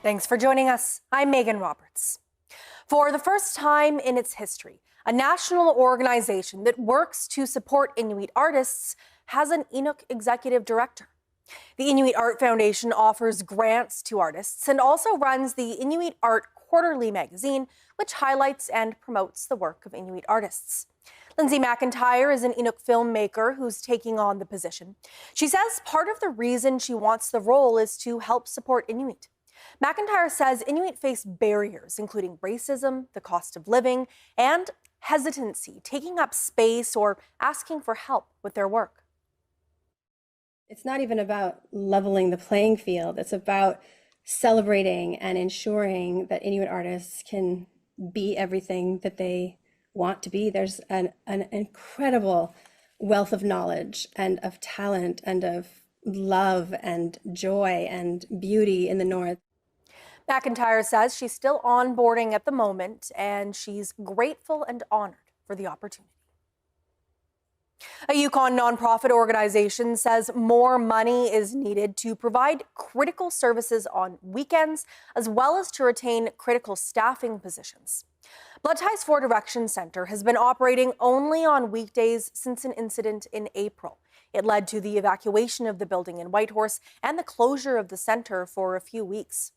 Thanks for joining us. I'm Megan Roberts. For the first time in its history, a national organization that works to support Inuit artists has an Inuk executive director. The Inuit Art Foundation offers grants to artists and also runs the Inuit Art Quarterly magazine, which highlights and promotes the work of Inuit artists. Lindsay McIntyre is an Inuk filmmaker who's taking on the position. She says part of the reason she wants the role is to help support Inuit. McIntyre says Inuit face barriers, including racism, the cost of living, and hesitancy, taking up space or asking for help with their work. It's not even about leveling the playing field. It's about celebrating and ensuring that Inuit artists can be everything that they want to be. There's an incredible wealth of knowledge and of talent and of love and joy and beauty in the North. McIntyre says she's still onboarding at the moment, and she's grateful and honored for the opportunity. A Yukon nonprofit organization says more money is needed to provide critical services on weekends, as well as to retain critical staffing positions. Blood Ties for Direction Center has been operating only on weekdays since an incident in April. It led to the evacuation of the building in Whitehorse and the closure of the center for a few weeks.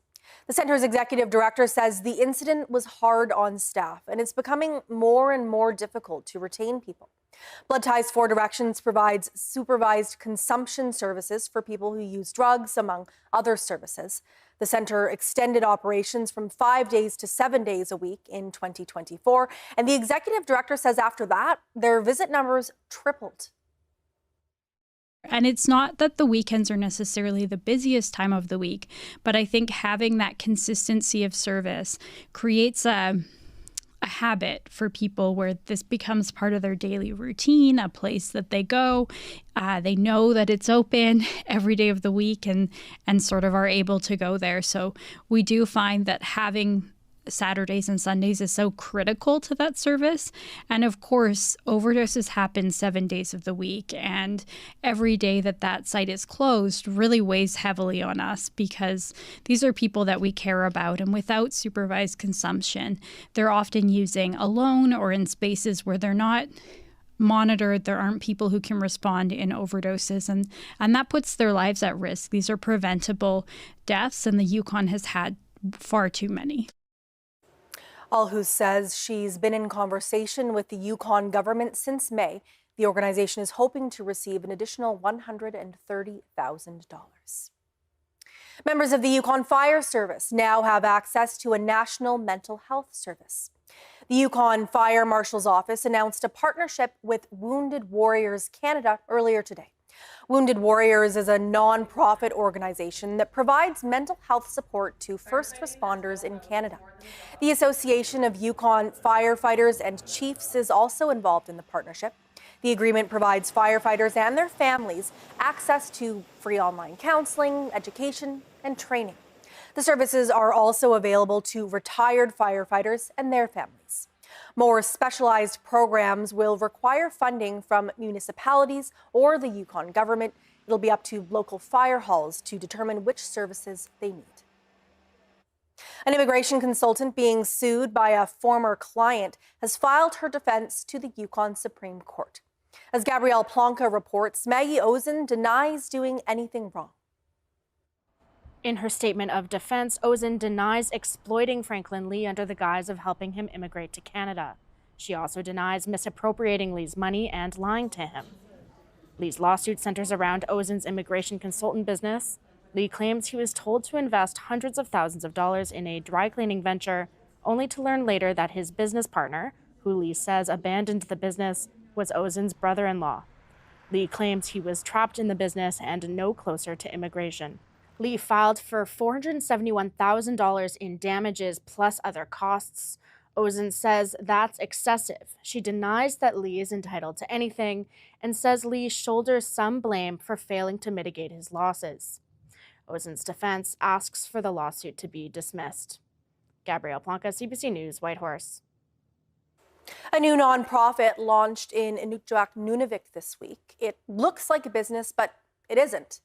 The center's executive director says the incident was hard on staff, and it's becoming more and more difficult to retain people. Blood Ties for Directions provides supervised consumption services for people who use drugs, among other services. The center extended operations from 5 days to 7 days a week in 2024, and the executive director says after that, their visit numbers tripled. And it's not that the weekends are necessarily the busiest time of the week, but I think having that consistency of service creates a habit for people where this becomes part of their daily routine, a place that they go. They know that it's open every day of the week and sort of are able to go there. So we do find that having Saturdays and Sundays is so critical to that service. And of course, overdoses happen 7 days of the week. And every day that that site is closed really weighs heavily on us because these are people that we care about. And without supervised consumption, they're often using alone or in spaces where they're not monitored. There aren't people who can respond in overdoses, and that puts their lives at risk. These are preventable deaths, and the Yukon has had far too many. Alhus says she's been in conversation with the Yukon government since May. The organization is hoping to receive an additional $130,000. Members of the Yukon Fire Service now have access to a national mental health service. The Yukon Fire Marshal's Office announced a partnership with Wounded Warriors Canada earlier today. Wounded Warriors is a non-profit organization that provides mental health support to first responders in Canada. The Association of Yukon Firefighters and Chiefs is also involved in the partnership. The agreement provides firefighters and their families access to free online counseling, education, and training. The services are also available to retired firefighters and their families. More specialized programs will require funding from municipalities or the Yukon government. It'll be up to local fire halls to determine which services they need. An immigration consultant being sued by a former client has filed her defense to the Yukon Supreme Court. As Gabrielle Plonka reports, Maggie Ozen denies doing anything wrong. In her statement of defense, Ozen denies exploiting Franklin Lee under the guise of helping him immigrate to Canada. She also denies misappropriating Lee's money and lying to him. Lee's lawsuit centers around Ozen's immigration consultant business. Lee claims he was told to invest hundreds of thousands of dollars in a dry cleaning venture, only to learn later that his business partner, who Lee says abandoned the business, was Ozen's brother-in-law. Lee claims he was trapped in the business and no closer to immigration. Lee filed for $471,000 in damages plus other costs. Ozen says that's excessive. She denies that Lee is entitled to anything and says Lee shoulders some blame for failing to mitigate his losses. Ozen's defense asks for the lawsuit to be dismissed. Gabrielle Plonka, CBC News, Whitehorse. A new nonprofit launched in Inukjuak, Nunavik this week. It looks like a business, but it isn't.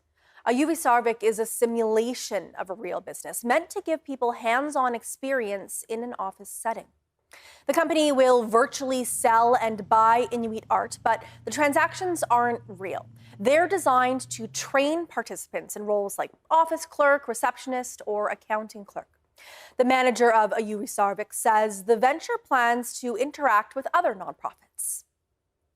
A Sarvik is a simulation of a real business meant to give people hands-on experience in an office setting. The company will virtually sell and buy Inuit art, but the transactions aren't real. They're designed to train participants in roles like office clerk, receptionist, or accounting clerk. The manager of a Sarvik says the venture plans to interact with other nonprofits.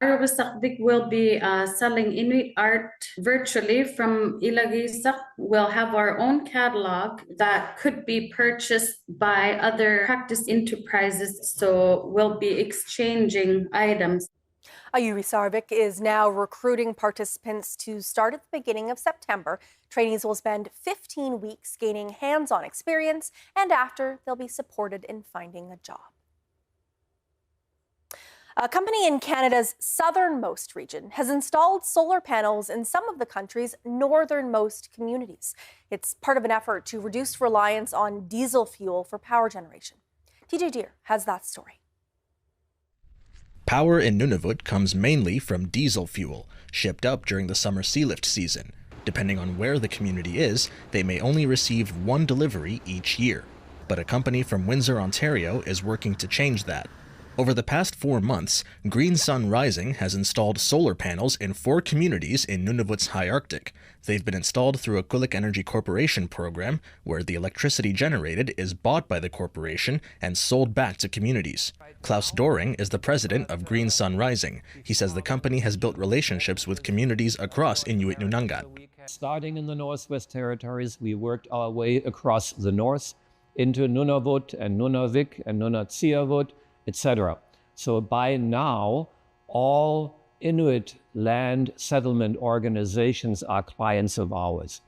Sakdik will be selling Inuit art virtually from Ilagisak. We'll have our own catalog that could be purchased by other practice enterprises, so we'll be exchanging items. A Sarvik is now recruiting participants to start at the beginning of September. Trainees will spend 15 weeks gaining hands-on experience, and after, they'll be supported in finding a job. A company in Canada's southernmost region has installed solar panels in some of the country's northernmost communities. It's part of an effort to reduce reliance on diesel fuel for power generation. TJ Deere has that story. Power in Nunavut comes mainly from diesel fuel, shipped up during the summer sealift season. Depending on where the community is, they may only receive one delivery each year. But a company from Windsor, Ontario is working to change that. Over the past 4 months, Green Sun Rising has installed solar panels in 4 communities in Nunavut's high Arctic. They've been installed through a Quillic Energy Corporation program, where the electricity generated is bought by the corporation and sold back to communities. Klaus Doring is the president of Green Sun Rising. He says the company has built relationships with communities across Inuit Nunangat. Starting in the Northwest Territories, we worked our way across the north into Nunavut and Nunavik and Nunatsiavut, etc. So by now, all Inuit land settlement organizations are clients of ours.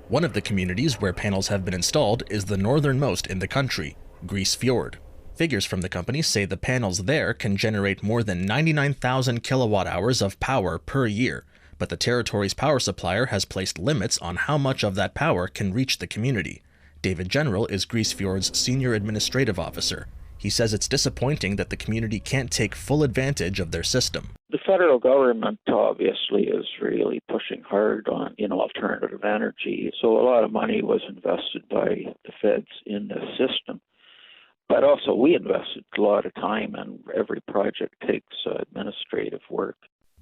One of the communities where panels have been installed is the northernmost in the country, Grise Fjord. Figures from the company say the panels there can generate more than 99,000 kilowatt hours of power per year, but the territory's power supplier has placed limits on how much of that power can reach the community. David General is Grise Fjord's senior administrative officer. He says it's disappointing that the community can't take full advantage of their system. The federal government obviously is really pushing hard on, alternative energy. So a lot of money was invested by the feds in the system. But also we invested a lot of time, and every project takes administrative work.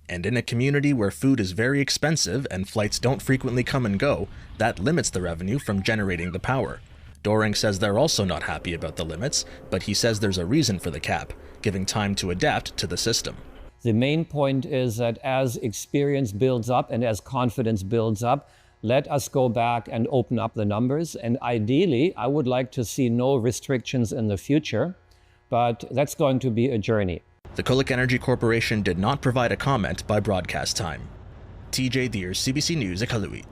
And in a community where food is very expensive and flights don't frequently come and go, that limits the revenue from generating the power. Doring says they're also not happy about the limits, but he says there's a reason for the cap, giving time to adapt to the system. The main point is that as experience builds up and as confidence builds up, let us go back and open up the numbers. And ideally, I would like to see no restrictions in the future, but that's going to be a journey. The Quillic Energy Corporation did not provide a comment by broadcast time. TJ Deere, CBC News, Iqaluit.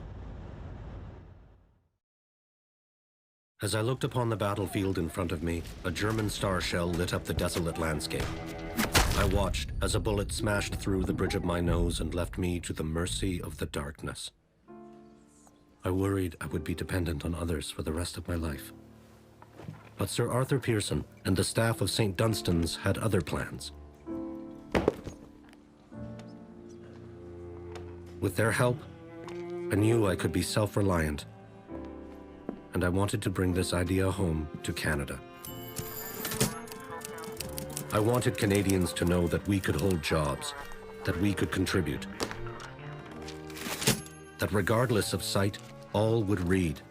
As I looked upon the battlefield in front of me, a German star shell lit up the desolate landscape. I watched as a bullet smashed through the bridge of my nose and left me to the mercy of the darkness. I worried I would be dependent on others for the rest of my life. But Sir Arthur Pearson and the staff of St. Dunstan's had other plans. With their help, I knew I could be self-reliant, and I wanted to bring this idea home to Canada. I wanted Canadians to know that we could hold jobs, that we could contribute, that regardless of sight, all would read,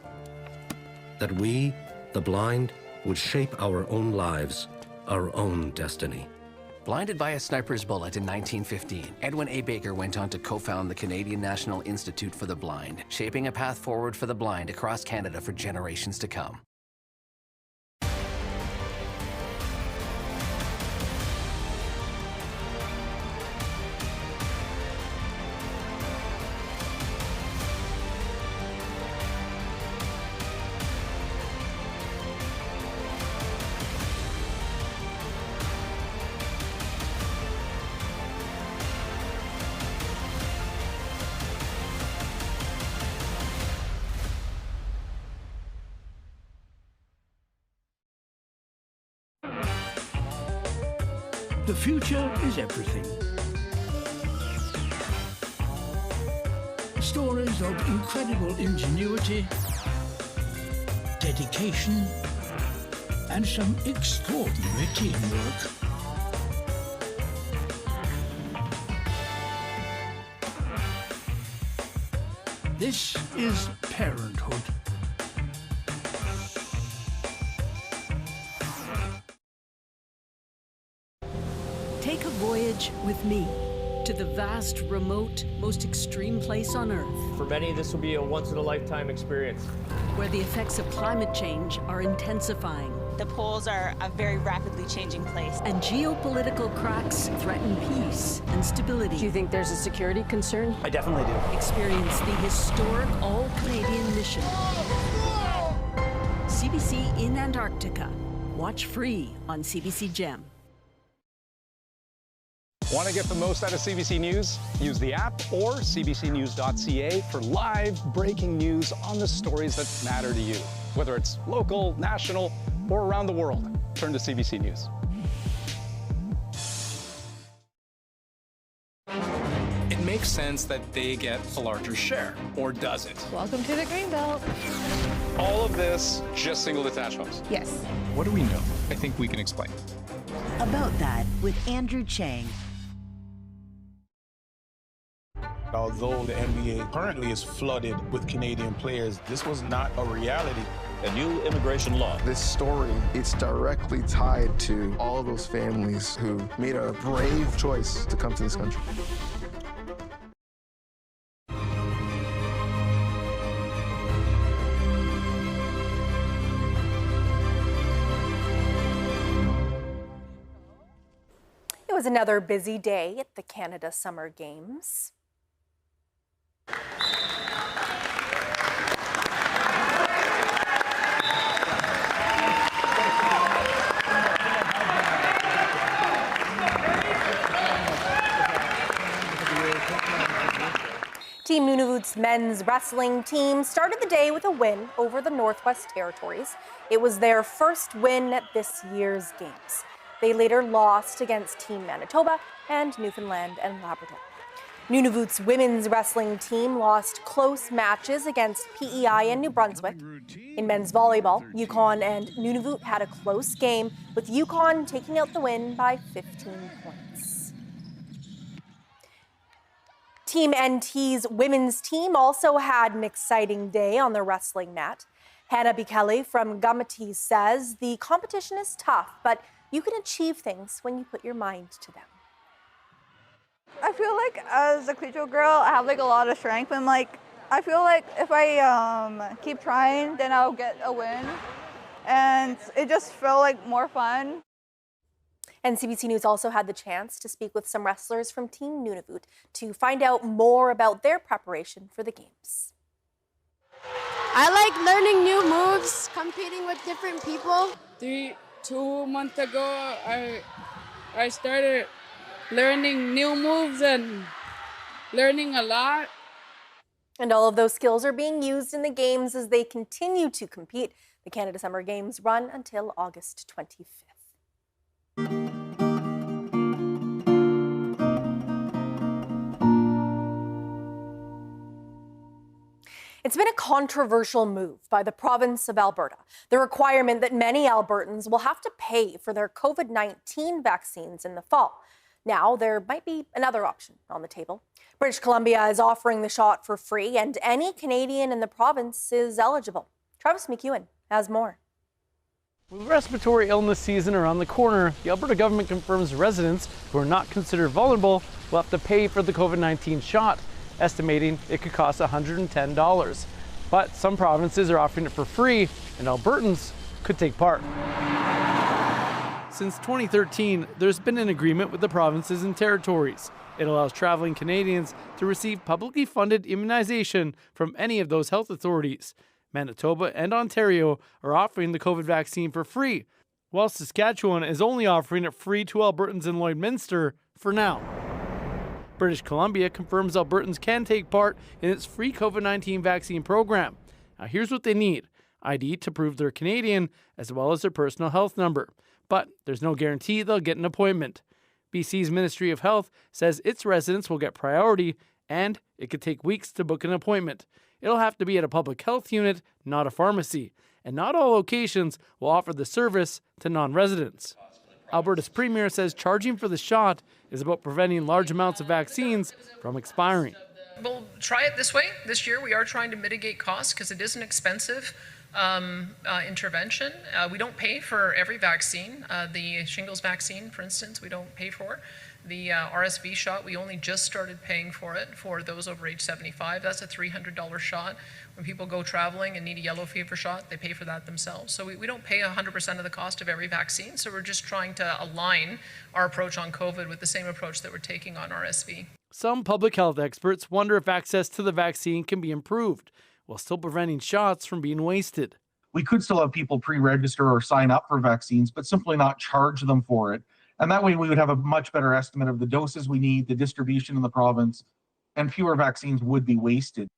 that we, the blind, would shape our own lives, our own destiny. Blinded by a sniper's bullet in 1915, Edwin A. Baker went on to co-found the Canadian National Institute for the Blind, shaping a path forward for the blind across Canada for generations to come. The future is everything. Stories of incredible ingenuity, dedication, and some extraordinary teamwork. This is parenthood. Take a voyage with me to the vast, remote, most extreme place on Earth. For many, this will be a once-in-a-lifetime experience. Where the effects of climate change are intensifying. The poles are a very rapidly changing place. And geopolitical cracks threaten peace and stability. Do you think there's a security concern? I definitely do. Experience the historic all-Canadian mission. CBC in Antarctica. Watch free on CBC Gem. Want to get the most out of CBC News? Use the app or cbcnews.ca for live breaking news on the stories that matter to you. Whether it's local, national, or around the world, turn to CBC News. It makes sense that they get a larger share, or does it? Welcome to the Greenbelt. All of this, just single detached homes? Yes. What do we know? I think we can explain. About that with Andrew Chang. Although the NBA currently is flooded with Canadian players, this was not a reality. A new immigration law. This story, it's directly tied to all of those families who made a brave choice to come to this country. It was another busy day at the Canada Summer Games. Team Nunavut's men's wrestling team started the day with a win over the Northwest Territories. It was their first win at this year's Games. They later lost against Team Manitoba and Newfoundland and Labrador. Nunavut's women's wrestling team lost close matches against PEI and New Brunswick. In men's volleyball, Yukon and Nunavut had a close game, with Yukon taking out the win by 15 points. Team NT's women's team also had an exciting day on the wrestling mat. Hannah Bikeli from Gummatee says the competition is tough, but you can achieve things when you put your mind to them. I feel like as a Clecho girl, I have like a lot of strength, and like I feel like if I keep trying, then I'll get a win, and it just felt like more fun. And CBC News also had the chance to speak with some wrestlers from Team Nunavut to find out more about their preparation for the Games. I like learning new moves, competing with different people. 2 months ago, I started learning new moves and learning a lot. And all of those skills are being used in the Games as they continue to compete. The Canada Summer Games run until August 25th. It's been a controversial move by the province of Alberta, the requirement that many Albertans will have to pay for their COVID-19 vaccines in the fall. Now, there might be another option on the table. British Columbia is offering the shot for free, and any Canadian in the province is eligible. Travis McEwen has more. With respiratory illness season around the corner, the Alberta government confirms residents who are not considered vulnerable will have to pay for the COVID-19 shot, estimating it could cost $110. But some provinces are offering it for free, and Albertans could take part. Since 2013, there's been an agreement with the provinces and territories. It allows traveling Canadians to receive publicly funded immunization from any of those health authorities. Manitoba and Ontario are offering the COVID vaccine for free, while Saskatchewan is only offering it free to Albertans in Lloydminster for now. British Columbia confirms Albertans can take part in its free COVID-19 vaccine program. Now here's what they need: ID to prove they're Canadian, as well as their personal health number. But there's no guarantee they'll get an appointment. BC's Ministry of Health says its residents will get priority, and it could take weeks to book an appointment. It'll have to be at a public health unit, not a pharmacy, and not all locations will offer the service to non-residents. Alberta's premier says charging for the shot is about preventing large amounts of vaccines from expiring. We'll try it this way. This year we are trying to mitigate costs because it is an expensive intervention. We don't pay for every vaccine. The shingles vaccine, for instance, we don't pay for. The RSV shot, we only just started paying for it for those over age 75. That's a $300 shot. When people go traveling and need a yellow fever shot, they pay for that themselves. So we don't pay 100% of the cost of every vaccine. So we're just trying to align our approach on COVID with the same approach that we're taking on RSV. Some public health experts wonder if access to the vaccine can be improved while still preventing shots from being wasted. We could still have people pre-register or sign up for vaccines, but simply not charge them for it. And that way we would have a much better estimate of the doses we need, the distribution in the province, and fewer vaccines would be wasted.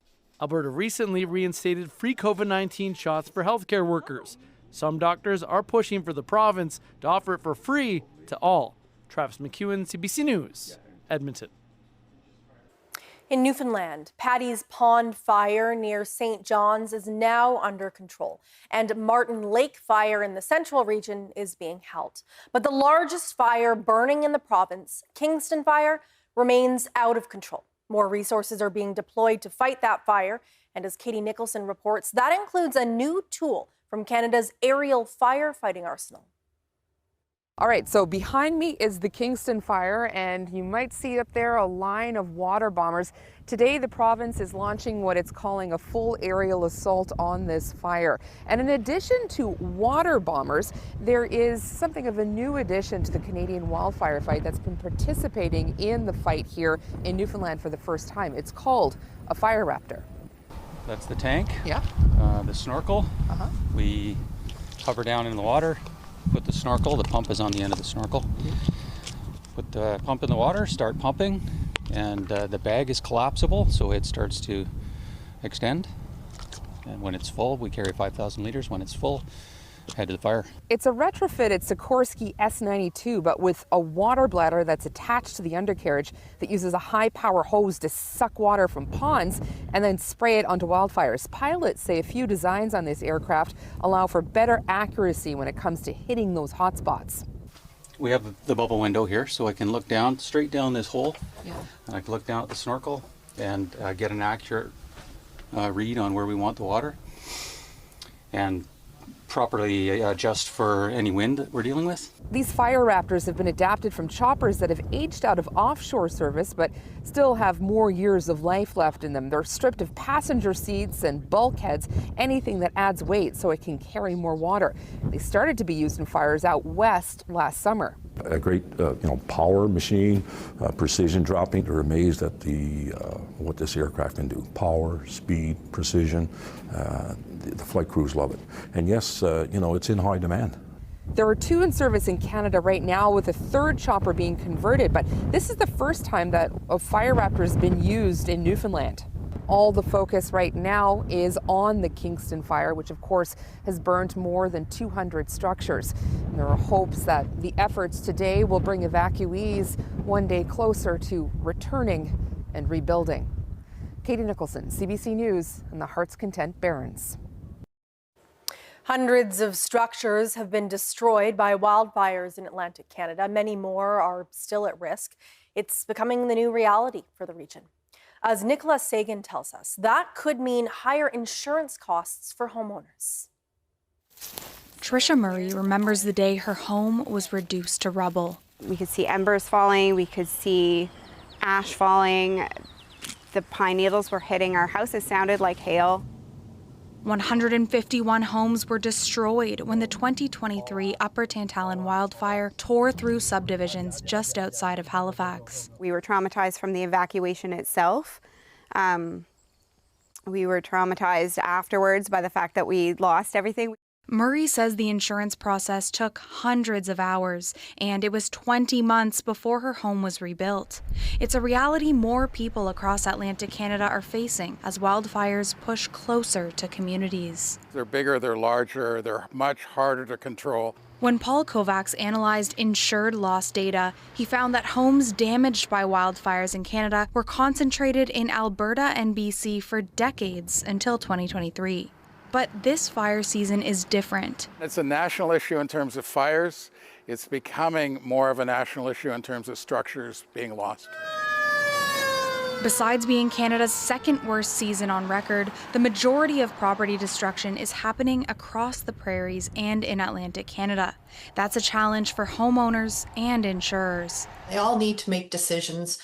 Alberta recently reinstated free COVID-19 shots for healthcare workers. Some doctors are pushing for the province to offer it for free to all. Travis McEwen, CBC News, Edmonton. In Newfoundland, Paddy's Pond fire near St. John's is now under control, and Martin Lake fire in the central region is being held. But the largest fire burning in the province, Kingston Fire, remains out of control. More resources are being deployed to fight that fire, and as Katie Nicholson reports, that includes a new tool from Canada's aerial firefighting arsenal. All right, so behind me is the Kingston Fire, and you might see up there a line of water bombers. Today, the province is launching what it's calling a full aerial assault on this fire. And in addition to water bombers, there is something of a new addition to the Canadian wildfire fight that's been participating in the fight here in Newfoundland for the first time. It's called a Fire Raptor. That's the tank. Yeah. The snorkel. We hover down in the water. Put the snorkel, the pump is on the end of the snorkel. Put the pump in the water, start pumping, and the bag is collapsible, so it starts to extend. And when it's full, we carry 5,000 liters. When it's full, head to the fire. It's a retrofitted Sikorsky S-92, but with a water bladder that's attached to the undercarriage that uses a high-power hose to suck water from ponds and then spray it onto wildfires. Pilots say a few designs on this aircraft allow for better accuracy when it comes to hitting those hot spots. We have the bubble window here, so I can look down, straight down this hole. Yeah. And I can look down at the snorkel and get an accurate read on where we want the water. And properly adjust for any wind that we're dealing with. These Fire Raptors have been adapted from choppers that have aged out of offshore service but still have more years of life left in them. They're stripped of passenger seats and bulkheads, anything that adds weight so it can carry more water. They started to be used in fires out west last summer. A great power machine, precision dropping. They're amazed at what this aircraft can do. Power, speed, precision. The flight crews love it. And yes, it's in high demand. There are 2 in service in Canada right now, with a 3rd chopper being converted, but this is the first time that a Fire Raptor has been used in Newfoundland. All the focus right now is on the Kingston Fire, which of course has burned more than 200 structures. And there are hopes that the efforts today will bring evacuees one day closer to returning and rebuilding. Katie Nicholson, CBC News, in the Heart's Content Barrens. Hundreds of structures have been destroyed by wildfires in Atlantic Canada. Many more are still at risk. It's becoming the new reality for the region. As Nicholas Sagan tells us, that could mean higher insurance costs for homeowners. Trisha Murray remembers the day her home was reduced to rubble. We could see embers falling, we could see ash falling. The pine needles were hitting our house. It sounded like hail. 151 homes were destroyed when the 2023 Upper Tantallon wildfire tore through subdivisions just outside of Halifax. We were traumatized from the evacuation itself. We were traumatized afterwards by the fact that we lost everything. Murray says the insurance process took hundreds of hours, and it was 20 months before her home was rebuilt. It's a reality more people across Atlantic Canada are facing as wildfires push closer to communities. They're bigger, they're larger, they're much harder to control. When Paul Kovacs analyzed insured loss data, he found that homes damaged by wildfires in Canada were concentrated in Alberta and BC for decades until 2023. But this fire season is different. It's a national issue in terms of fires. It's becoming more of a national issue in terms of structures being lost. Besides being Canada's second worst season on record, the majority of property destruction is happening across the prairies and in Atlantic Canada. That's a challenge for homeowners and insurers. They all need to make decisions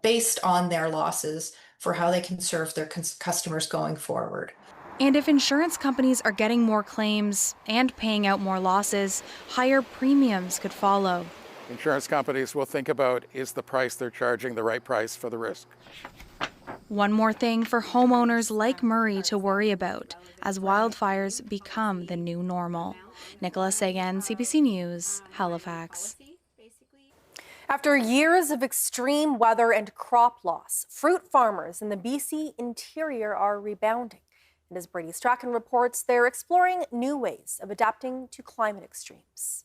based on their losses for how they can serve their customers going forward. And if insurance companies are getting more claims and paying out more losses, higher premiums could follow. Insurance companies will think about, is the price they're charging the right price for the risk? One more thing for homeowners like Murray to worry about as wildfires become the new normal. Nicola Sagan, CBC News, Halifax. After years of extreme weather and crop loss, fruit farmers in the BC interior are rebounding. And as Brady Strachan reports, they're exploring new ways of adapting to climate extremes.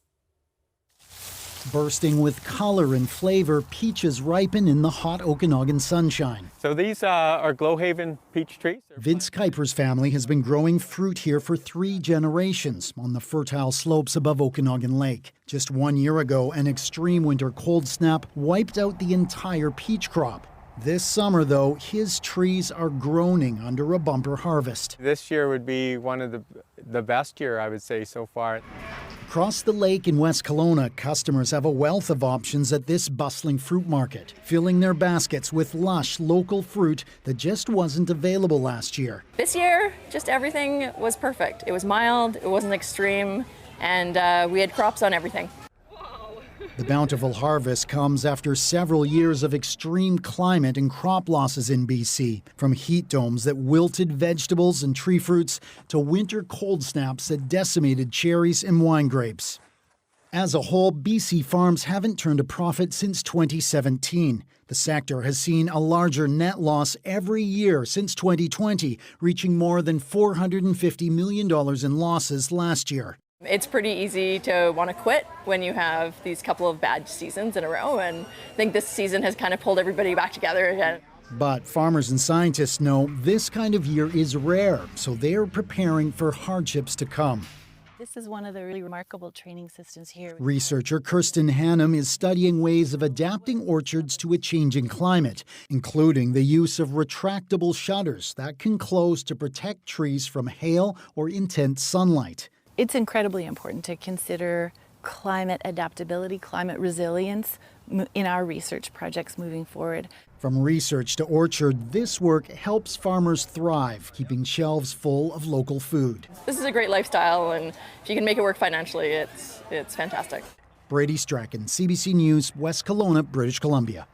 Bursting with color and flavor, peaches ripen in the hot Okanagan sunshine. So these are Glowhaven peach trees. Vince Kuiper's family has been growing fruit here for 3 generations on the fertile slopes above Okanagan Lake. Just 1 year ago, an extreme winter cold snap wiped out the entire peach crop. This summer, though, his trees are groaning under a bumper harvest. This year would be one of the best year, I would say, so far. Across the lake in West Kelowna, customers have a wealth of options at this bustling fruit market, filling their baskets with lush local fruit that just wasn't available last year. This year, just everything was perfect. It was mild, it wasn't extreme, and we had crops on everything. The bountiful harvest comes after several years of extreme climate and crop losses in BC, from heat domes that wilted vegetables and tree fruits to winter cold snaps that decimated cherries and wine grapes. As a whole, BC farms haven't turned a profit since 2017. The sector has seen a larger net loss every year since 2020, reaching more than $450 million in losses last year. It's pretty easy to want to quit when you have these couple of bad seasons in a row, and I think this season has kind of pulled everybody back together again. But farmers and scientists know this kind of year is rare, so they are preparing for hardships to come. This is one of the really remarkable training systems here. Researcher Kirsten Hannum is studying ways of adapting orchards to a changing climate, including the use of retractable shutters that can close to protect trees from hail or intense sunlight. It's incredibly important to consider climate adaptability, climate resilience in our research projects moving forward. From research to orchard, this work helps farmers thrive, keeping shelves full of local food. This is a great lifestyle, and if you can make it work financially, it's fantastic. Brady Strachan, CBC News, West Kelowna, British Columbia.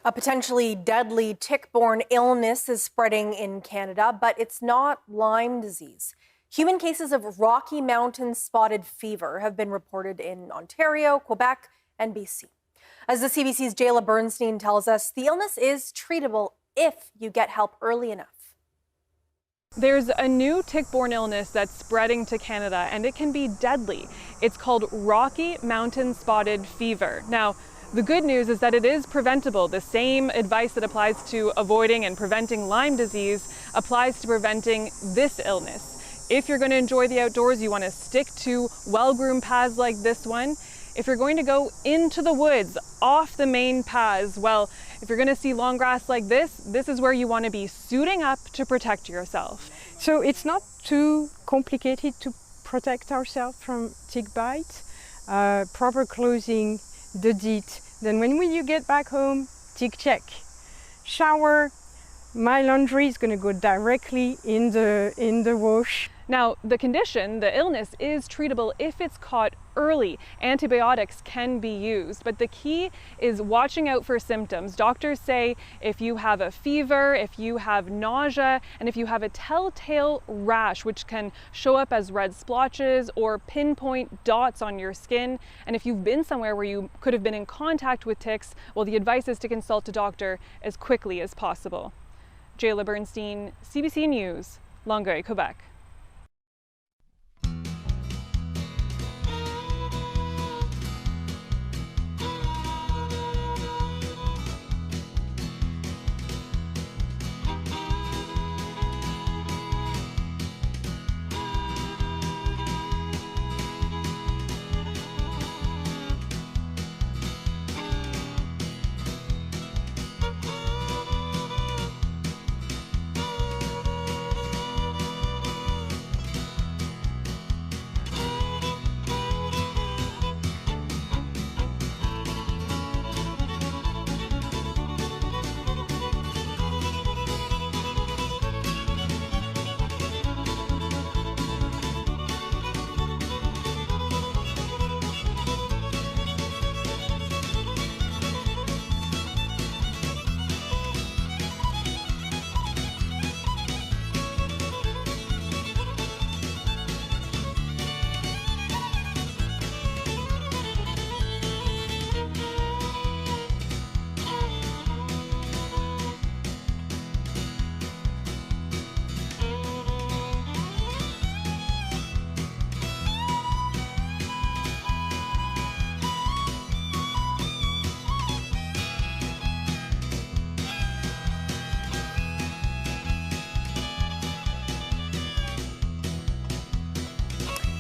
A potentially deadly tick-borne illness is spreading in Canada, but it's not Lyme disease. Human cases of Rocky Mountain spotted fever have been reported in Ontario, Quebec, and BC. As the CBC's Jayla Bernstein tells us, the illness is treatable if you get help early enough. There's a new tick-borne illness that's spreading to Canada, and it can be deadly. It's called Rocky Mountain spotted fever. Now, the good news is that it is preventable. The same advice that applies to avoiding and preventing Lyme disease applies to preventing this illness. If you're going to enjoy the outdoors, you want to stick to well-groomed paths like this one. If you're going to go into the woods, off the main paths, well, if you're going to see long grass like this is where you want to be suiting up to protect yourself. So it's not too complicated to protect ourselves from tick bite. Proper clothing, the DIT. Then when you get back home, tick check. Shower. My laundry is going to go directly in the wash. Now, the condition, the illness, is treatable if it's caught early. Antibiotics can be used, but the key is watching out for symptoms. Doctors say if you have a fever, if you have nausea, and if you have a telltale rash, which can show up as red splotches or pinpoint dots on your skin, and if you've been somewhere where you could have been in contact with ticks, well, the advice is to consult a doctor as quickly as possible. Jayla Bernstein, CBC News, Longueuil, Quebec.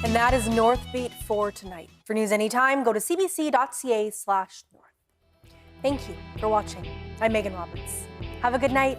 And that is Northbeat for tonight. For news anytime, go to cbc.ca/north. Thank you for watching. I'm Megan Roberts. Have a good night.